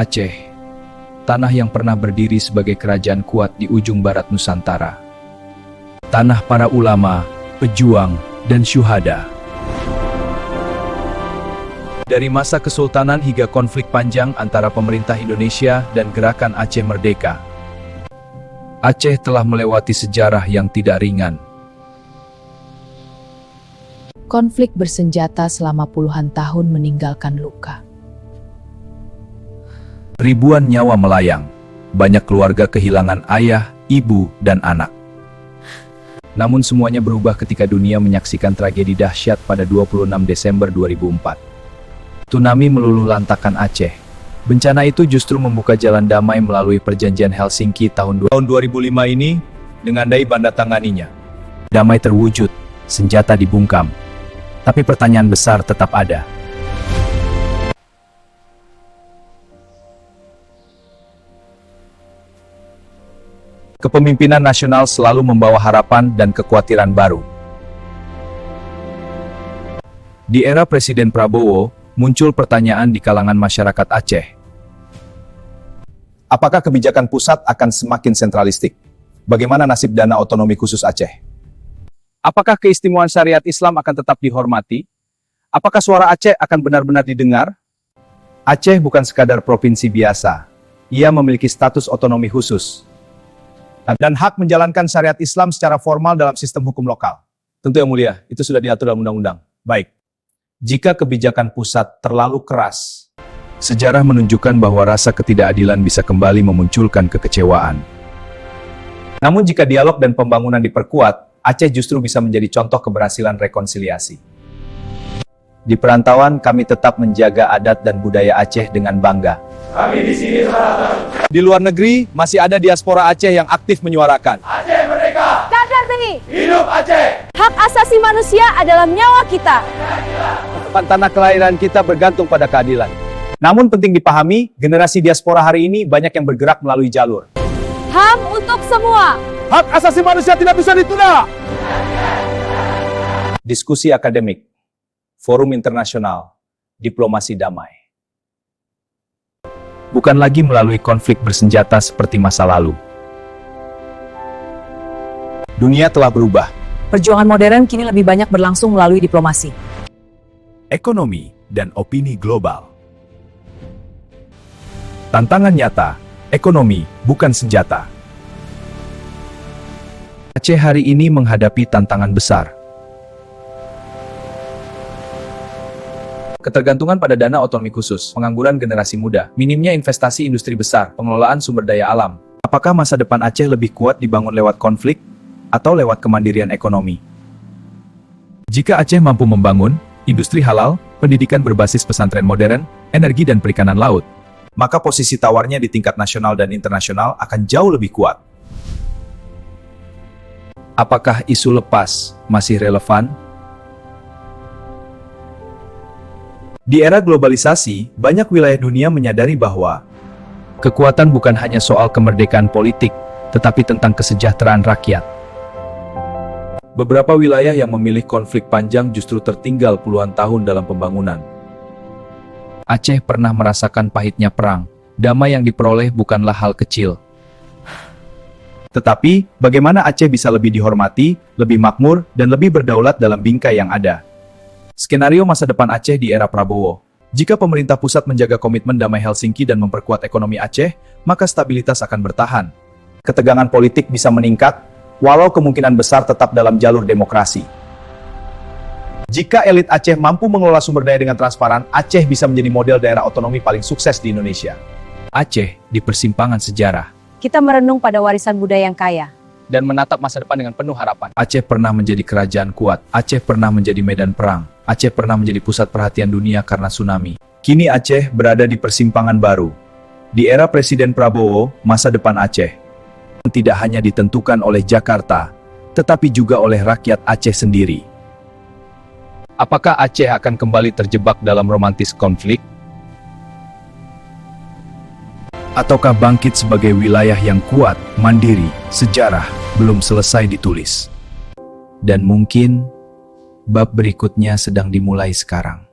Aceh, tanah yang pernah berdiri sebagai kerajaan kuat di ujung barat Nusantara. Tanah para ulama, pejuang, dan syuhada. Dari masa kesultanan hingga konflik panjang antara pemerintah Indonesia dan gerakan Aceh Merdeka, Aceh telah melewati sejarah yang tidak ringan. Konflik bersenjata selama puluhan tahun meninggalkan luka. Ribuan nyawa melayang, banyak keluarga kehilangan ayah, ibu, dan anak. Namun semuanya berubah ketika dunia menyaksikan tragedi dahsyat pada 26 Desember 2004. Tsunami meluluh lantakkan Aceh. Bencana itu justru membuka jalan damai melalui perjanjian Helsinki tahun 2005 ini dengan dai banda tanganinya. Damai terwujud, senjata dibungkam. Tapi pertanyaan besar tetap ada. Kepemimpinan nasional selalu membawa harapan dan kekhawatiran baru. Di era Presiden Prabowo, muncul pertanyaan di kalangan masyarakat Aceh. Apakah kebijakan pusat akan semakin sentralistik? Bagaimana nasib dana otonomi khusus Aceh? Apakah keistimewaan syariat Islam akan tetap dihormati? Apakah suara Aceh akan benar-benar didengar? Aceh bukan sekadar provinsi biasa. Ia memiliki status otonomi khusus dan hak menjalankan syariat Islam secara formal dalam sistem hukum lokal. Tentu yang mulia, itu sudah diatur dalam undang-undang. Baik. Jika kebijakan pusat terlalu keras, sejarah menunjukkan bahwa rasa ketidakadilan bisa kembali memunculkan kekecewaan. Namun jika dialog dan pembangunan diperkuat, Aceh justru bisa menjadi contoh keberhasilan rekonsiliasi. Di perantauan, kami tetap menjaga adat dan budaya Aceh dengan bangga. Kami di sini selatan. Di luar negeri, masih ada diaspora Aceh yang aktif menyuarakan. Aceh merdeka! Sadar tinggi! Hidup Aceh! Hak asasi manusia adalah nyawa kita. Tanah kelahiran kita bergantung pada keadilan. Namun penting dipahami, generasi diaspora hari ini banyak yang bergerak melalui jalur. HAM untuk semua. Hak asasi manusia tidak bisa ditunda. Diskusi akademik, forum internasional, diplomasi damai. Bukan lagi melalui konflik bersenjata seperti masa lalu. Dunia telah berubah. Perjuangan modern kini lebih banyak berlangsung melalui diplomasi. Ekonomi dan opini global. Tantangan nyata, ekonomi bukan senjata. Aceh hari ini menghadapi tantangan besar. Ketergantungan pada dana otonomi khusus, pengangguran generasi muda, minimnya investasi industri besar, pengelolaan sumber daya alam. Apakah masa depan Aceh lebih kuat dibangun lewat konflik atau lewat kemandirian ekonomi? Jika Aceh mampu membangun industri halal, pendidikan berbasis pesantren modern, energi dan perikanan laut, maka posisi tawarnya di tingkat nasional dan internasional akan jauh lebih kuat. Apakah isu lepas masih relevan? Di era globalisasi, banyak wilayah dunia menyadari bahwa kekuatan bukan hanya soal kemerdekaan politik, tetapi tentang kesejahteraan rakyat. Beberapa wilayah yang memilih konflik panjang justru tertinggal puluhan tahun dalam pembangunan. Aceh pernah merasakan pahitnya perang. Damai yang diperoleh bukanlah hal kecil. Tetapi, bagaimana Aceh bisa lebih dihormati, lebih makmur, dan lebih berdaulat dalam bingkai yang ada? Skenario masa depan Aceh di era Prabowo. Jika pemerintah pusat menjaga komitmen damai Helsinki dan memperkuat ekonomi Aceh, maka stabilitas akan bertahan. Ketegangan politik bisa meningkat, walau kemungkinan besar tetap dalam jalur demokrasi. Jika elit Aceh mampu mengelola sumber daya dengan transparan, Aceh bisa menjadi model daerah otonomi paling sukses di Indonesia. Aceh di persimpangan sejarah. Kita merenung pada warisan budaya yang kaya. Dan menatap masa depan dengan penuh harapan. Aceh pernah menjadi kerajaan kuat. Aceh pernah menjadi medan perang. Aceh pernah menjadi pusat perhatian dunia karena tsunami. Kini Aceh berada di persimpangan baru. Di era Presiden Prabowo, masa depan Aceh tidak hanya ditentukan oleh Jakarta, tetapi juga oleh rakyat Aceh sendiri. Apakah Aceh akan kembali terjebak dalam romantis konflik? Ataukah bangkit sebagai wilayah yang kuat, mandiri? Sejarah belum selesai ditulis. Dan mungkin bab berikutnya sedang dimulai sekarang.